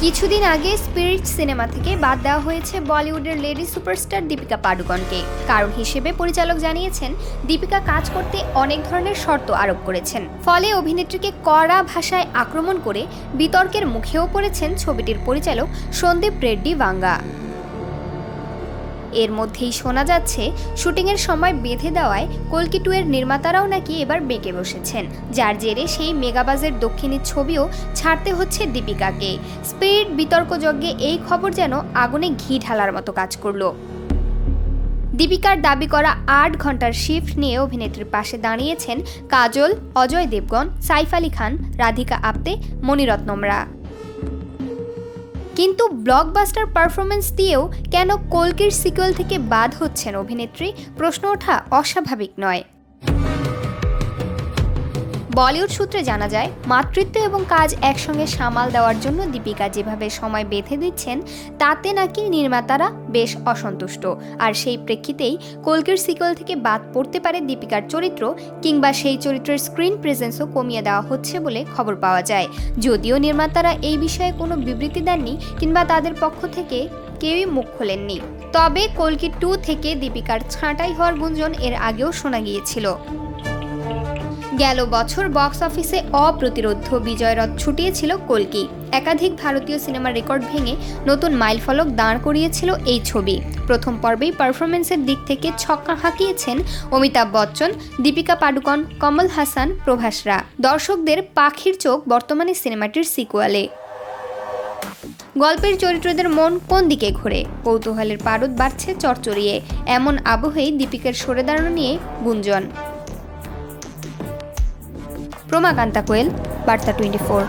কিছুদিন আগে spirit cinema থেকে বাদ দেওয়া হয়েছে বলিউডের লেডি সুপারস্টার দীপিকা পাডুকোনকে। কারণ হিসেবে পরিচালক জানিয়েছেন, দীপিকা কাজ করতে অনেক ধরনের শর্ত আরোপ করেছেন। ফলে অভিনেত্রীকে কড়া ভাষায় আক্রমণ করে বিতর্কের মুখেও পড়েছেন ছবিটির পরিচালক সন্দীপ রেড্ডি ভাঙ্গা। এর মধ্যেই শোনা যাচ্ছে, শুটিংয়ের সময় বেঁধে দেওয়ায় কল্কি 2 এর নির্মাতারাও নাকি এবার বেঁকে বসেছেন, যার জেরে সেই মেগাবাজের দক্ষিণী ছবিও ছাড়তে হচ্ছে দীপিকাকে। স্পিরিট বিতর্কযজ্ঞে এই খবর যেন আগুনে ঘি ঢালার মতো কাজ করলো। দীপিকার দাবি করা 8 ঘন্টার শিফট নিয়ে অভিনেত্রীর পাশে দাঁড়িয়েছেন কাজল, অজয় দেবগন, সাইফ আলী খান, রাধিকা আপ্তে, মণিরত্নমরা। কিন্তু ব্লকবাস্টার পারফরমেন্স দিয়েও কেন কল্কির সিকুয়েল থেকে বাদ হচ্ছেন অভিনেত্রী, প্রশ্ন ওঠা অস্বাভাবিক নয়। বলিউড সূত্রে জানা যায়, মাতৃত্ব এবং কাজ একসঙ্গে সামাল দেওয়ার জন্য দীপিকা যেভাবে সময় বেঁধে দিচ্ছেন, তাতে নাকি নির্মাতারা বেশ অসন্তুষ্ট। আর সেই প্রেক্ষিতেই কল্কির সিকুয়েল থেকে বাদ পড়তে পারে দীপিকার চরিত্র, কিংবা সেই চরিত্রের স্ক্রিন প্রেজেন্সও কমিয়ে দেওয়া হচ্ছে বলে খবর পাওয়া যায়। যদিও নির্মাতারা এই বিষয়ে কোনো বিবৃতি দেননি, কিংবা তাদের পক্ষ থেকে কেউই মুখ খোলেননি। তবে কল্কি 2 থেকে দীপিকার ছাঁটাই হওয়ার গুঞ্জন এর আগেও শোনা গিয়েছিল। গেল বছর বক্স অফিসে অপ্রতিরোধ্য বিজয়রথ ছুটিয়েছিল কল্কি। একাধিক ভারতীয় সিনেমার রেকর্ড ভেঙে নতুন মাইলফলক দাঁড় করিয়েছিল এই ছবি। প্রথম পর্বেই পারফরমেন্সের দিক থেকে ছক্কা হাঁকিয়েছেন অমিতাভ বচ্চন, দীপিকা পাডুকোন, কমল হাসান, প্রভাসরা। দর্শকদের পাখির চোখ বর্তমানে সিনেমাটির সিকুয়ালে। গল্পের চরিত্রদের মন কোন দিকে ঘোরে, কৌতূহলের পারদ বাড়ছে চড়চড়িয়ে। এমন আবহেই দীপিকার সরে দাঁড়ানো নিয়ে গুঞ্জন। প্রমাকান্তা কোয়েল, বার্তা 24।